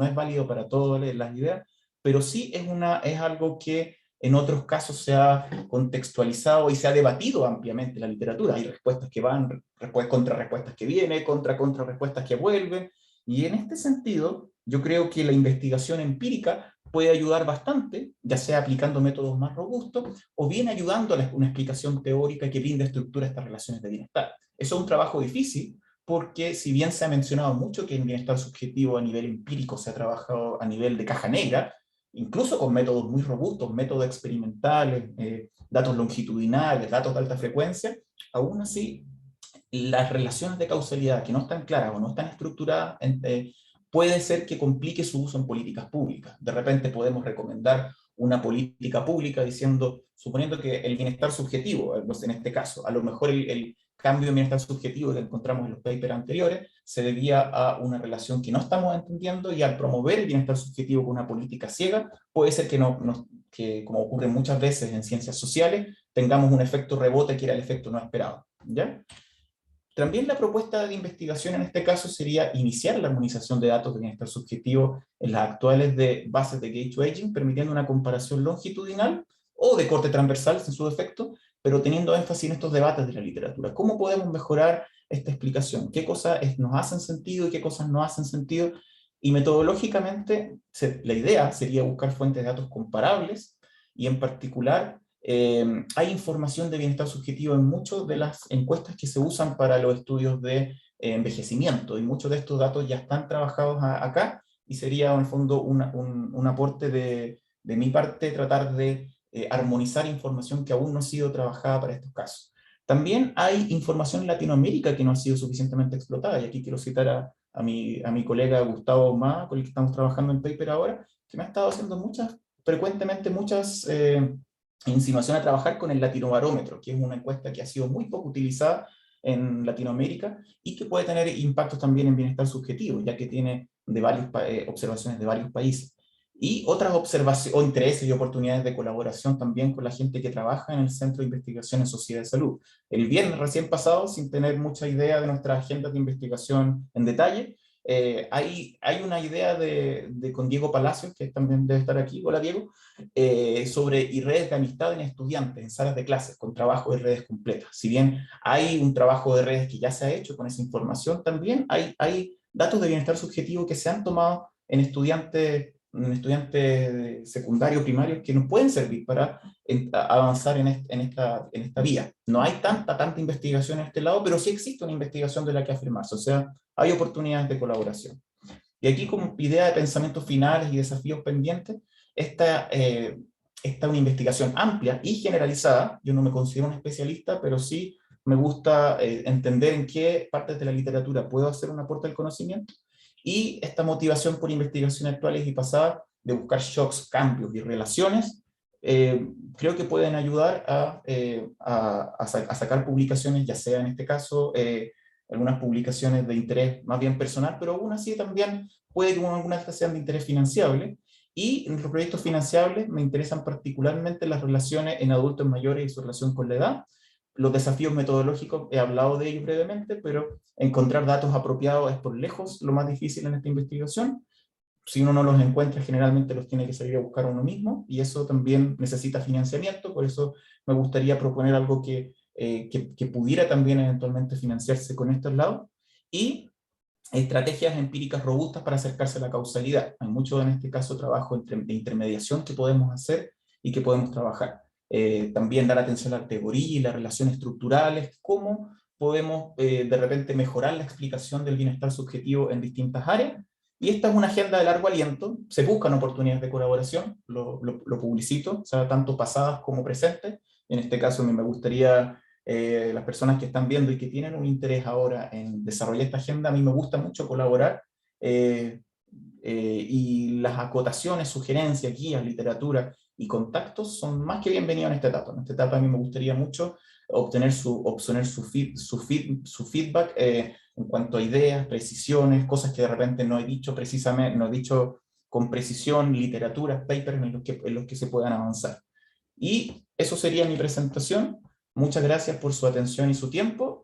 es válido para todas las ideas, pero sí es algo que en otros casos se ha contextualizado y se ha debatido ampliamente en la literatura. Hay respuestas que van, contrarrespuestas que vienen, contrarrespuestas que vuelven, y en este sentido, yo creo que la investigación empírica puede ayudar bastante, ya sea aplicando métodos más robustos o bien ayudando a una explicación teórica que brinde estructura a estas relaciones de bienestar. Eso es un trabajo difícil, porque si bien se ha mencionado mucho que en bienestar subjetivo a nivel empírico se ha trabajado a nivel de caja negra, incluso con métodos muy robustos, métodos experimentales, datos longitudinales, datos de alta frecuencia, aún así las relaciones de causalidad que no están claras o no están estructuradas, puede ser que complique su uso en políticas públicas. De repente podemos recomendar una política pública diciendo, suponiendo que el bienestar subjetivo, en este caso, a lo mejor el cambio de bienestar subjetivo que encontramos en los papers anteriores se debía a una relación que no estamos entendiendo, y al promover el bienestar subjetivo con una política ciega, puede ser que como ocurre muchas veces en ciencias sociales, tengamos un efecto rebote que era el efecto no esperado. ¿Ya? También la propuesta de investigación en este caso sería iniciar la armonización de datos de bienestar subjetivo en las actuales bases de Gate to Aging, permitiendo una comparación longitudinal o de corte transversal en su defecto, pero teniendo énfasis en estos debates de la literatura. ¿Cómo podemos mejorar esta explicación? ¿Qué cosas nos hacen sentido y qué cosas no hacen sentido? Y metodológicamente, la idea sería buscar fuentes de datos comparables, y en particular hay información de bienestar subjetivo en muchas de las encuestas que se usan para los estudios de envejecimiento, y muchos de estos datos ya están trabajados acá, y sería en el fondo un aporte de mi parte tratar de armonizar información que aún no ha sido trabajada para estos casos. También hay información en Latinoamérica que no ha sido suficientemente explotada, y aquí quiero citar a mi colega Gustavo Ma, con el que estamos trabajando en paper ahora, que me ha estado haciendo frecuentemente muchas insinuación a trabajar con el Latinobarómetro, que es una encuesta que ha sido muy poco utilizada en Latinoamérica y que puede tener impactos también en bienestar subjetivo, ya que tiene observaciones de varios países. Y otras observaciones, o intereses y oportunidades de colaboración también con la gente que trabaja en el Centro de Investigación en Sociedad de Salud. El viernes recién pasado, sin tener mucha idea de nuestras agendas de investigación en detalle, hay una idea con Diego Palacios, que también debe estar aquí. Hola, Diego. Sobre y redes de amistad en estudiantes, en salas de clases, con trabajo de redes completas. Si bien hay un trabajo de redes que ya se ha hecho con esa información, también hay datos de bienestar subjetivo que se han tomado en estudiantes secundarios, primarios, que nos pueden servir para avanzar en esta vía. No hay tanta investigación en este lado, pero sí existe una investigación de la que afirmarse, o sea, hay oportunidades de colaboración. Y aquí, como idea de pensamientos finales y desafíos pendientes, esta una investigación amplia y generalizada. Yo no me considero un especialista, pero sí me gusta entender en qué partes de la literatura puedo hacer un aporte al conocimiento, y esta motivación por investigaciones actuales y pasadas de buscar shocks, cambios y relaciones, creo que pueden ayudar a sacar publicaciones, ya sea en este caso algunas publicaciones de interés más bien personal, pero aún así también puede que algunas sean de interés financiable. Y en los proyectos financiables me interesan particularmente las relaciones en adultos mayores y su relación con la edad. Los desafíos metodológicos, he hablado de ellos brevemente, pero encontrar datos apropiados es por lejos lo más difícil en esta investigación. Si uno no los encuentra, generalmente los tiene que salir a buscar uno mismo, y eso también necesita financiamiento. Por eso me gustaría proponer algo que pudiera también eventualmente financiarse con estos lados, y estrategias empíricas robustas para acercarse a la causalidad. Hay mucho en este caso trabajo de intermediación que podemos hacer y que podemos trabajar. También dar atención a la teoría y las relaciones estructurales, cómo podemos de repente mejorar la explicación del bienestar subjetivo en distintas áreas, Y esta es una agenda de largo aliento, se buscan oportunidades de colaboración, lo publicito, o sea, tanto pasadas como presentes. En este caso, a mí me gustaría, las personas que están viendo y que tienen un interés ahora en desarrollar esta agenda, a mí me gusta mucho colaborar, y las acotaciones, sugerencias, guías, literatura y contactos son más que bienvenidos en esta etapa. En esta etapa a mí me gustaría mucho obtener su feedback, en cuanto a ideas, precisiones, cosas que de repente no he dicho precisamente, no he dicho con precisión, literatura, papers en los que se puedan avanzar. Y eso sería mi presentación. Muchas gracias por su atención y su tiempo.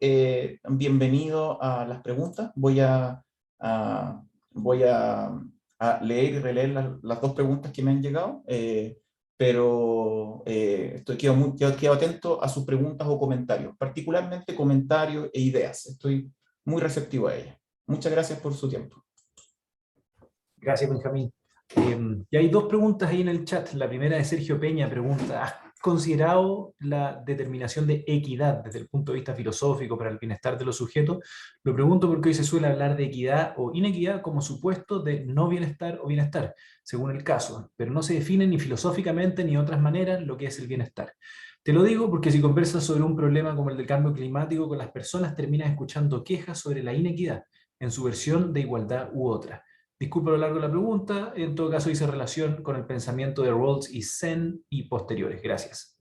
Bienvenido a las preguntas. A, a leer y releer las dos preguntas que me han llegado, pero quedo atento a sus preguntas o comentarios, particularmente comentarios e ideas. Estoy muy receptivo a ellas. Muchas gracias por su tiempo. Gracias, Benjamín. Y hay dos preguntas ahí en el chat. La primera de Sergio Peña pregunta: ¿has considerado la determinación de equidad desde el punto de vista filosófico para el bienestar de los sujetos? Lo pregunto porque hoy se suele hablar de equidad o inequidad como supuesto de no bienestar o bienestar, según el caso, pero no se define ni filosóficamente ni de otras maneras lo que es el bienestar. Te lo digo porque si conversas sobre un problema como el del cambio climático con las personas, terminas escuchando quejas sobre la inequidad en su versión de igualdad u otra. Disculpa lo largo de la pregunta, en todo caso hice relación con el pensamiento de Rawls y Sen y posteriores. Gracias.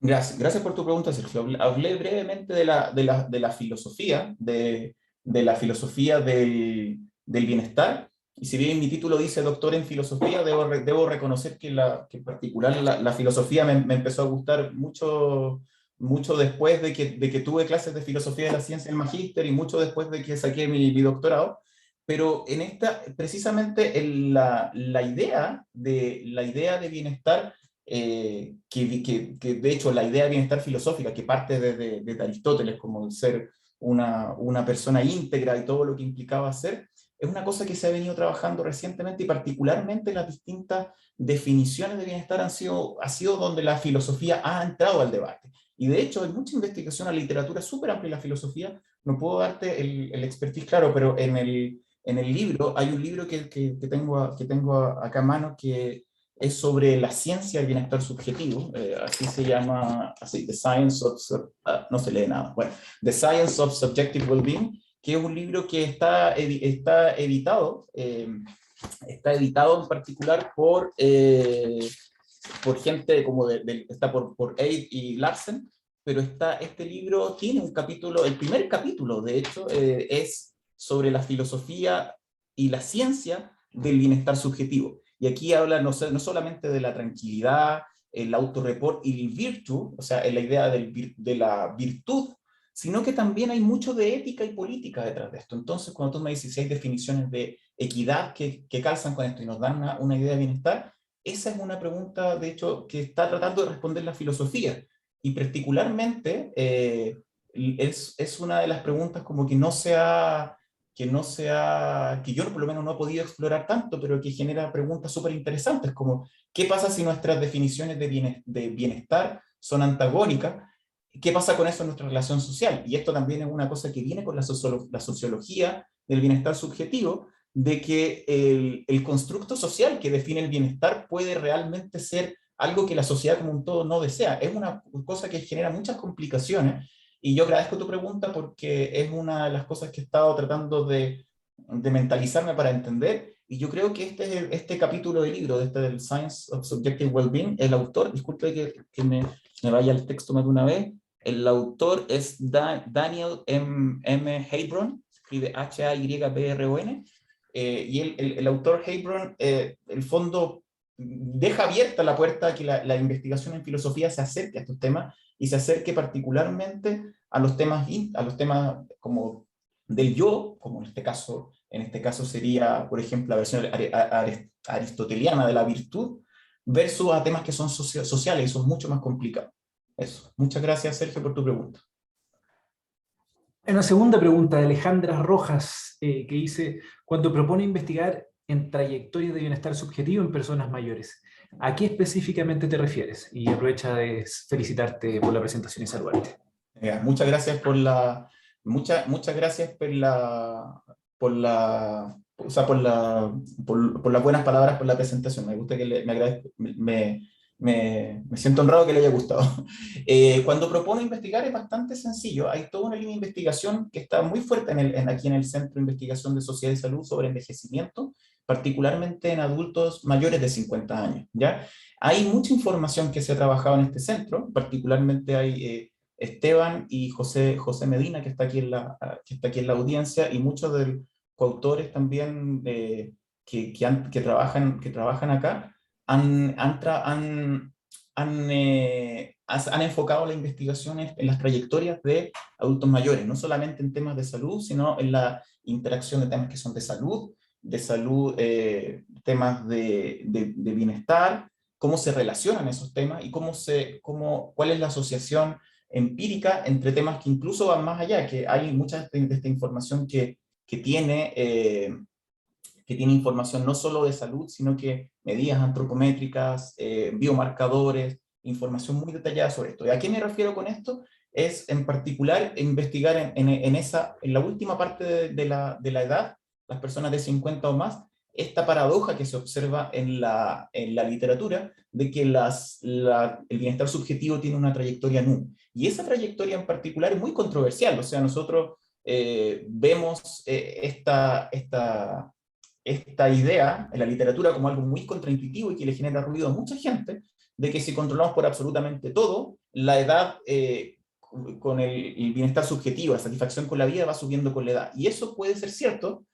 Gracias por tu pregunta, Sergio. Hablé brevemente de la filosofía, de la filosofía del bienestar, y si bien mi título dice doctor en filosofía, debo reconocer que en particular la filosofía me empezó a gustar mucho después de que tuve clases de filosofía de la ciencia en el magíster y mucho después de que saqué mi doctorado. Pero en precisamente la idea de bienestar, que de hecho la idea de bienestar filosófica, que parte de Aristóteles como el ser una persona íntegra y todo lo que implicaba ser, es una cosa que se ha venido trabajando recientemente, y particularmente las distintas definiciones de bienestar ha sido donde la filosofía ha entrado al debate. Y de hecho hay mucha investigación, a literatura súper amplia en la filosofía. No puedo darte el expertise claro, pero en el libro, hay un libro que tengo acá a mano, que es sobre la ciencia del bienestar subjetivo, así se llama, así, The Science of, no se lee nada, bueno, The Science of Subjective Wellbeing, que es un libro que está editado en particular por gente como está por Aid y Larsen, pero este libro tiene un capítulo, el primer capítulo, de hecho, es sobre la filosofía y la ciencia del bienestar subjetivo. Y aquí habla no solamente de la tranquilidad, el autorreport y el virtue, o sea, la idea de la virtud, sino que también hay mucho de ética y política detrás de esto. Entonces, cuando tú me dices si hay definiciones de equidad que calzan con esto y nos dan una idea de bienestar, esa es una pregunta, de hecho, que está tratando de responder la filosofía. Y particularmente es una de las preguntas como que yo por lo menos no he podido explorar tanto, pero que genera preguntas súper interesantes, como ¿qué pasa si nuestras definiciones de bienestar son antagónicas? ¿Qué pasa con eso en nuestra relación social? Y esto también es una cosa que viene con la sociología del bienestar subjetivo, de que el constructo social que define el bienestar puede realmente ser algo que la sociedad como un todo no desea. Es una cosa que genera muchas complicaciones, y yo agradezco tu pregunta porque es una de las cosas que he estado tratando de mentalizarme para entender. Y yo creo que este capítulo del libro, del Science of Subjective Wellbeing, el autor, disculpe que me vaya el texto más de una vez, el autor es Daniel M. Habron, escribe Hayrbron, y el autor Habron, el fondo, deja abierta la puerta a que la investigación en filosofía se acerque a estos temas, y se acerque particularmente a los temas como del yo, como en este caso sería, por ejemplo, la versión aristoteliana de la virtud, versus a temas que son sociales y son mucho más complicados. Eso. Muchas gracias, Sergio, por tu pregunta. Una segunda pregunta de Alejandra Rojas, que dice: cuando propone investigar en trayectorias de bienestar subjetivo en personas mayores, ¿a qué específicamente te refieres? Y aprovecha de felicitarte por la presentación y saludarte. Muchas gracias muchas gracias por la o sea, por las buenas palabras, por la presentación. Me gusta que me agradezco, me siento honrado que le haya gustado. Cuando propongo investigar es bastante sencillo. Hay toda una línea de investigación que está muy fuerte aquí en el Centro de Investigación de Sociedad y Salud sobre envejecimiento, particularmente en adultos mayores de 50 años, ¿ya? Hay mucha información que se ha trabajado en este centro, particularmente hay Esteban y José Medina, que está aquí en la audiencia, y muchos de los coautores también que trabajan acá, han enfocado la investigación en las trayectorias de adultos mayores, no solamente en temas de salud, sino en la interacción de temas que son de salud, temas de bienestar, cómo se relacionan esos temas y cuál es la asociación empírica entre temas que incluso van más allá, que hay mucha de esta información que tiene... que tiene información no solo de salud, sino que medidas antropométricas, biomarcadores, información muy detallada sobre esto. ¿Y a qué me refiero con esto? Es en particular investigar en la última parte de la edad, las personas de 50 o más, esta paradoja que se observa en la literatura de que el bienestar subjetivo tiene una trayectoria NU. Y esa trayectoria en particular es muy controversial. O sea, nosotros vemos esta idea en la literatura como algo muy contraintuitivo y que le genera ruido a mucha gente, de que si controlamos por absolutamente todo, la edad con el bienestar subjetivo, la satisfacción con la vida va subiendo con la edad. Y eso puede ser cierto,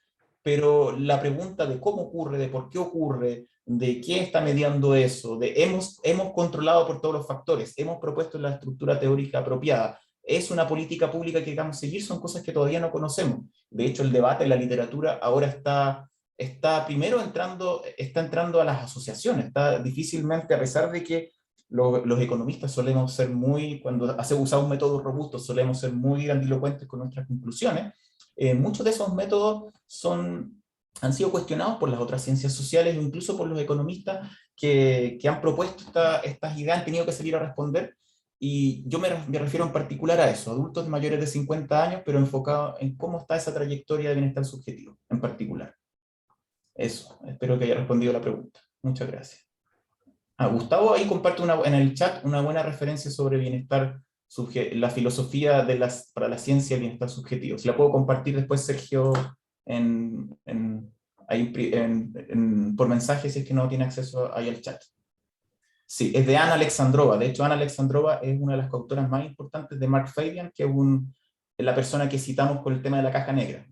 pero la pregunta de cómo ocurre, de por qué ocurre, de quién está mediando eso, hemos controlado por todos los factores, hemos propuesto la estructura teórica apropiada, es una política pública que queramos seguir, son cosas que todavía no conocemos. De hecho, el debate en la literatura ahora está primero entrando a las asociaciones, está difícilmente, a pesar de que los economistas solemos ser cuando usamos métodos robustos, solemos ser muy grandilocuentes con nuestras conclusiones, muchos de esos métodos han sido cuestionados por las otras ciencias sociales, o incluso por los economistas que han propuesto estas ideas, han tenido que salir a responder, y yo me refiero en particular a eso, adultos mayores de 50 años, pero enfocado en cómo está esa trayectoria de bienestar subjetivo, en particular. Eso, espero que haya respondido la pregunta. Muchas gracias. Gustavo ahí comparte en el chat una buena referencia sobre bienestar, la filosofía para la ciencia del bienestar subjetivo. Si la puedo compartir después, Sergio, por mensaje, si es que no tiene acceso ahí al chat. Sí, es de Anna Alexandrova. De hecho, Anna Alexandrova es una de las coautoras más importantes de Mark Fabian, que es la persona que citamos con el tema de la caja negra.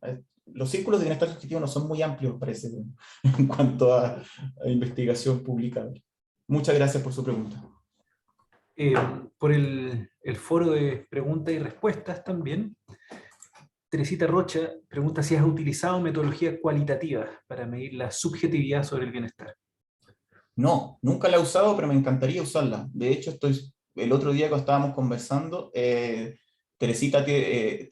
Los círculos de bienestar subjetivo no son muy amplios, parece, en cuanto a investigación publicada. Muchas gracias por su pregunta. Por el foro de preguntas y respuestas también, Teresita Rocha pregunta si has utilizado metodologías cualitativas para medir la subjetividad sobre el bienestar. No, nunca la he usado, pero me encantaría usarla. De hecho, el otro día que estábamos conversando, Teresita tiene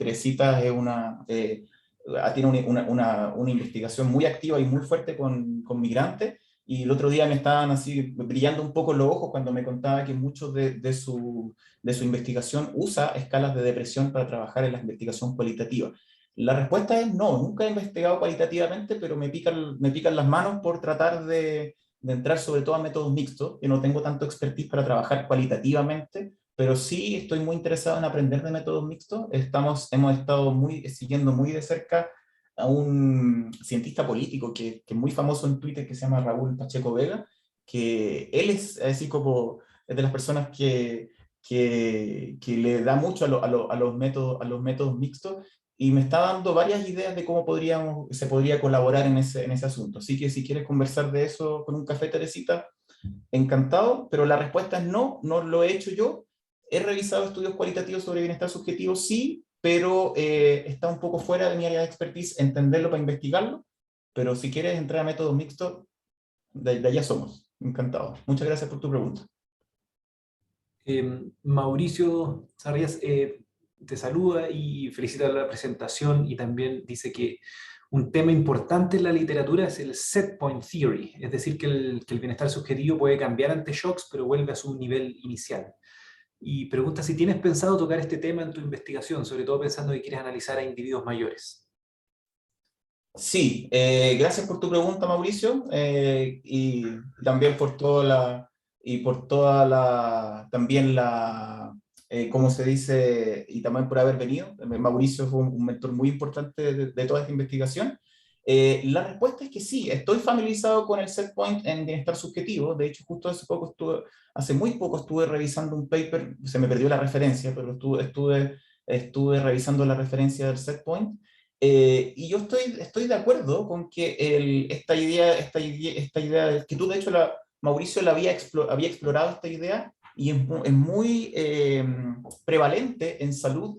una investigación muy activa y muy fuerte con migrantes, y el otro día me estaban así brillando un poco los ojos cuando me contaba que mucho de su investigación usa escalas de depresión para trabajar en la investigación cualitativa. La respuesta es no, nunca he investigado cualitativamente, pero me pican las manos por tratar de entrar sobre todo a métodos mixtos, que no tengo tanto expertise para trabajar cualitativamente, pero sí estoy muy interesado en aprender de métodos mixtos. Hemos estado siguiendo muy de cerca a un cientista político que es muy famoso en Twitter, que se llama Raúl Pacheco Vega, que él es así como es de las personas que le da mucho a los métodos mixtos, y me está dando varias ideas de cómo se podría colaborar en ese asunto. Así que si quieres conversar de eso con un café, Teresita, encantado, pero la respuesta es no, no lo he hecho yo. He revisado estudios cualitativos sobre bienestar subjetivo, sí, pero está un poco fuera de mi área de expertise entenderlo para investigarlo, pero si quieres entrar a métodos mixtos, de allá somos. Encantado. Muchas gracias por tu pregunta. Mauricio Sarrias te saluda y felicita la presentación, y también dice que un tema importante en la literatura es el set point theory, es decir, que el bienestar subjetivo puede cambiar ante shocks, pero vuelve a su nivel inicial. Y pregunta si tienes pensado tocar este tema en tu investigación, sobre todo pensando que quieres analizar a individuos mayores. Sí, gracias por tu pregunta, Mauricio, y también por toda también ¿cómo se dice? Y también por haber venido. Mauricio fue un mentor muy importante de toda esta investigación. La respuesta es que sí, estoy familiarizado con el set point en bienestar subjetivo. De hecho, justo hace muy poco estuve revisando un paper, se me perdió la referencia, pero estuve revisando la referencia del set point. Y yo estoy de acuerdo con que esta idea que tú, de hecho, Mauricio había explorado esta idea y es muy prevalente en salud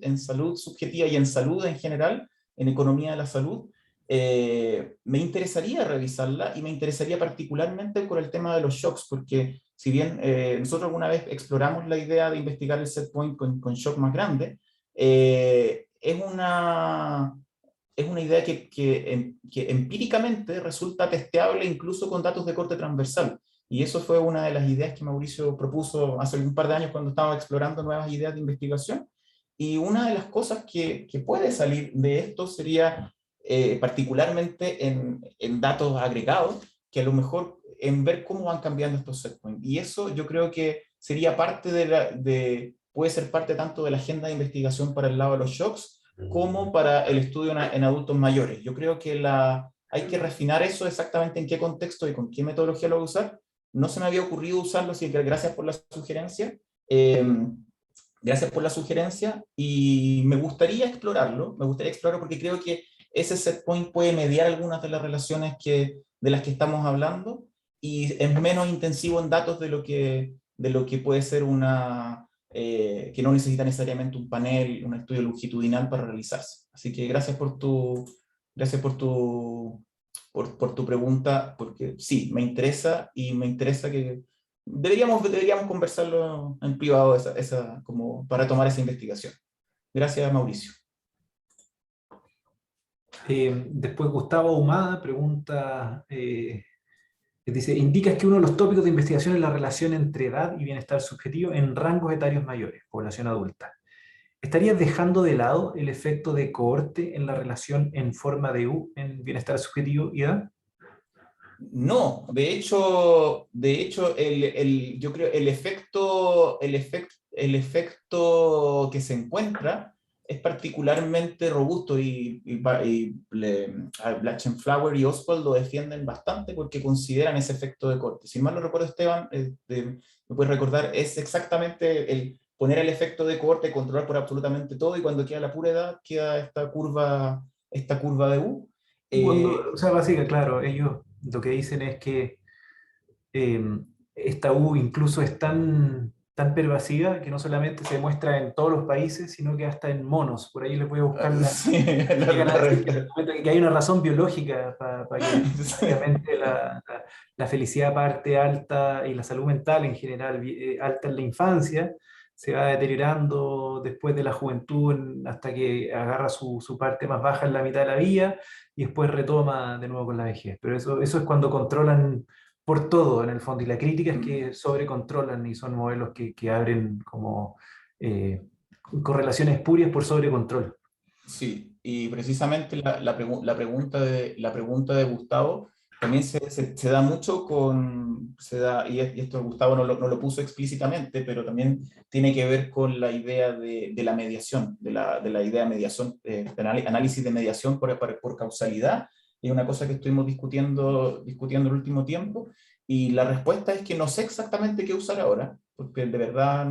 subjetiva y en salud en general, en economía de la salud. Me interesaría revisarla y me interesaría particularmente por el tema de los shocks, porque si bien nosotros alguna vez exploramos la idea de investigar el set point con shock más grande, es una idea que empíricamente resulta testeable incluso con datos de corte transversal. Y eso fue una de las ideas que Mauricio propuso hace un par de años cuando estábamos explorando nuevas ideas de investigación. Y una de las cosas que puede salir de esto sería, particularmente en datos agregados, que a lo mejor en ver cómo van cambiando estos set points. Y eso yo creo que sería parte puede ser parte tanto de la agenda de investigación para el lado de los shocks, como para el estudio en adultos mayores. Yo creo que hay que refinar eso exactamente en qué contexto y con qué metodología lo voy a usar. No se me había ocurrido usarlo, así que gracias por la sugerencia. Gracias por la sugerencia y me gustaría explorarlo porque creo que ese set point puede mediar algunas de las relaciones de las que estamos hablando y es menos intensivo en datos de lo que puede ser que no necesita necesariamente un panel, un estudio longitudinal para realizarse. Así que gracias por tu pregunta, porque sí, me interesa y me interesa que deberíamos conversarlo en privado como para tomar esa investigación. Gracias, Mauricio. Después Gustavo Ahumada pregunta, dice, indicas que uno de los tópicos de investigación es la relación entre edad y bienestar subjetivo en rangos etarios mayores, población adulta. ¿Estarías dejando de lado el efecto de cohorte en la relación en forma de U en bienestar subjetivo y edad? No, de hecho yo creo el efecto que se encuentra es particularmente robusto Blatchenflower y Oswald lo defienden bastante porque consideran ese efecto de corte. Si mal no recuerdo, Esteban, me puedes recordar, es exactamente el poner el efecto de corte, controlar por absolutamente todo y cuando queda la pura edad queda esta curva de U. O sea, básicamente, claro, ellos lo que dicen es que eh, esta U incluso es tan pervasiva que no solamente se muestra en todos los países, sino que hasta en monos. Por ahí les voy a buscar Sí, llegan a decir que hay una razón biológica para que sí. básicamente la felicidad parte alta y la salud mental en general alta en la infancia se va deteriorando después de la juventud hasta que agarra su parte más baja en la mitad de la vida y después retoma de nuevo con la vejez. Pero eso es cuando controlan por todo en el fondo y la crítica es que sobrecontrolan y son modelos que abren como correlaciones espurias por sobrecontrol. Sí, y precisamente la pregunta de Gustavo también se da mucho y esto Gustavo no lo puso explícitamente, pero también tiene que ver con la idea de la mediación, de la idea de mediación, análisis de mediación por causalidad, es una cosa que estuvimos discutiendo el último tiempo, y la respuesta es que no sé exactamente qué usar ahora, porque de verdad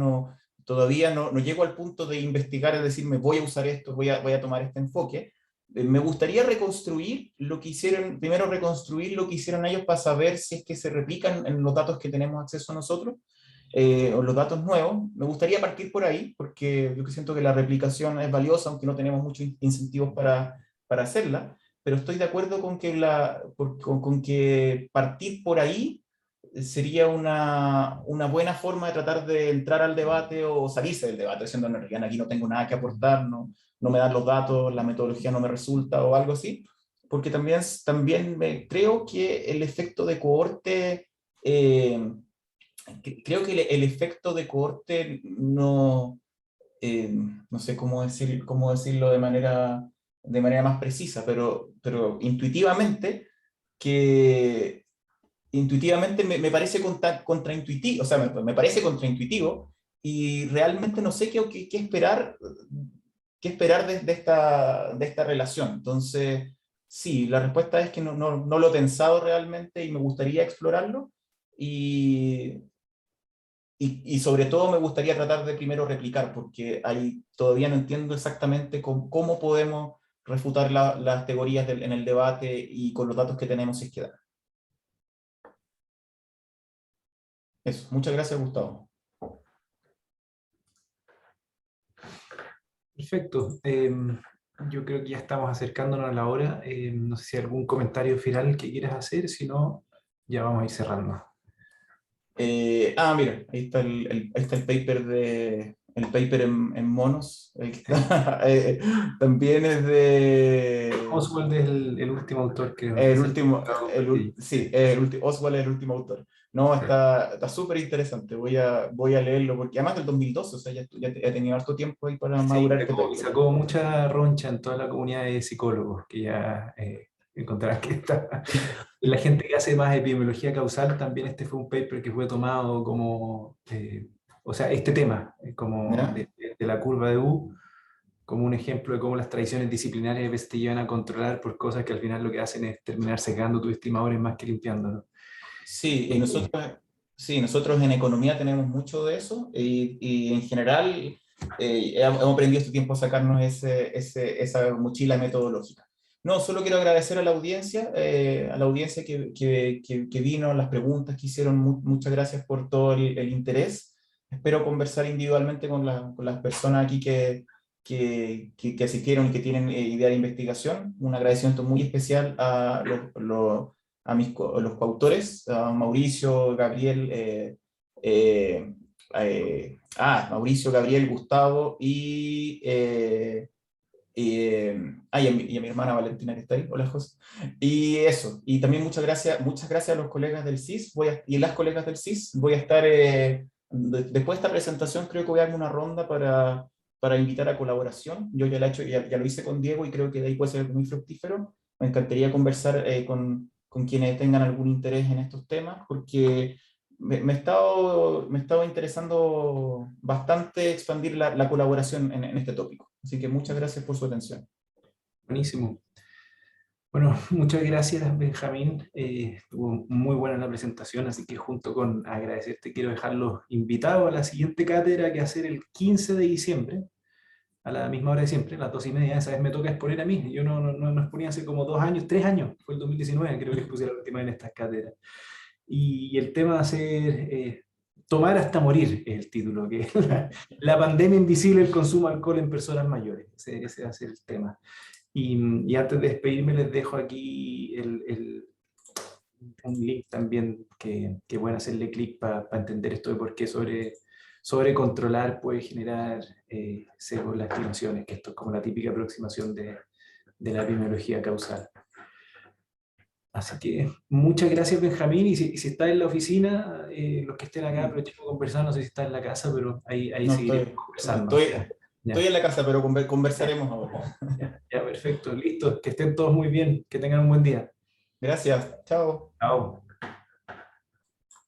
todavía no llego al punto de investigar, es decir, me voy a usar esto, voy a tomar este enfoque. Me gustaría primero reconstruir lo que hicieron ellos para saber si es que se replican en los datos que tenemos acceso a nosotros, o los datos nuevos. Me gustaría partir por ahí, porque yo siento que la replicación es valiosa, aunque no tenemos muchos incentivos para hacerla, pero estoy de acuerdo con que partir por ahí sería una buena forma de tratar de entrar al debate o salirse del debate, diciendo, en realidad aquí no tengo nada que aportar, no me dan los datos, la metodología no me resulta o algo así, porque también creo que el efecto de cohorte, creo que el efecto de cohorte no sé cómo decirlo de manera de manera más precisa, pero intuitivamente, que intuitivamente me parece contraintuitivo, o sea, me parece contraintuitivo, y realmente no sé qué esperar de esta relación. Entonces, sí, la respuesta es que no lo he pensado realmente y me gustaría explorarlo, y, y sobre todo me gustaría tratar de primero replicar, porque ahí todavía no entiendo exactamente cómo podemos refutar las teorías en el debate y con los datos que tenemos si es que da. Eso, muchas gracias, Gustavo. Perfecto. Yo creo que ya estamos acercándonos a la hora. No sé si hay algún comentario final que quieras hacer, si no, ya vamos a ir cerrando. Mira, ahí está ahí está el paper en monos. Ahí está. También es de Oswald es el último autor, creo. el Es el último, publicado por ti. sí, Oswald es el último autor. No, Sí. está súper interesante. Voy a leerlo, porque además del 2012, o sea, ya he tenido harto tiempo ahí para Sí, madurar este y paper. sacó mucha roncha en toda la comunidad de psicólogos, que ya encontrarás que está. La gente que hace más epidemiología causal, también este fue un paper que fue tomado como, o sea, este tema, como ¿Ya? de la curva de U, como un ejemplo de cómo las tradiciones disciplinarias a veces te llevan a controlar por cosas que al final lo que hacen es terminar secando tus estimadores más que limpiándolos. Sí, y sí, nosotros en economía tenemos mucho de eso, y en general hemos aprendido este tiempo a sacarnos esa mochila metodológica. No, solo quiero agradecer a la audiencia que vino, las preguntas que hicieron, muchas gracias por todo el interés. Espero conversar individualmente con las personas aquí que asistieron y que tienen idea de investigación. Un agradecimiento muy especial a los coautores, a Mauricio, Gabriel, Mauricio, Gabriel, Gustavo y a mi hermana Valentina que está ahí. Hola, José. Y eso, y también muchas gracias a los colegas del CIS y las colegas del CIS. Voy a estar, después de esta presentación, creo que voy a dar una ronda para invitar a colaboración. Yo ya, ya lo hice con Diego y creo que de ahí puede ser muy fructífero. Me encantaría conversar con quienes tengan algún interés en estos temas, porque me he estado interesando bastante expandir la colaboración en este tópico. Así que muchas gracias por su atención. Buenísimo. Bueno, muchas gracias, Benjamín. Estuvo muy buena la presentación, así que junto con agradecerte, quiero dejarlos invitados a la siguiente cátedra que va a ser el 15 de diciembre, a la misma hora de siempre, a las 2:30. Esa vez me toca exponer a mí. Yo no exponía hace como 2 años, 3 años, fue el 2019, creo que expuse la última vez en estas cátedras. Y el tema va a ser Tomar hasta morir, es el título, que es la pandemia invisible del consumo de alcohol en personas mayores. Ese va a ser el tema. Y antes de despedirme les dejo aquí un link también que pueden hacerle clic para entender esto de por qué sobre controlar puede generar sesgos en las estimaciones, que esto es como la típica aproximación de la epidemiología causal. Así que muchas gracias, Benjamín, y si estás en la oficina, los que estén acá, aprovechemos a conversar, no sé si estás en la casa, pero ahí No seguiremos conversando. estoy Ya, en la casa, pero ya, conversaremos ahora. ya, perfecto, listo, que estén todos muy bien, que tengan un buen día. Gracias. Chao. Chao.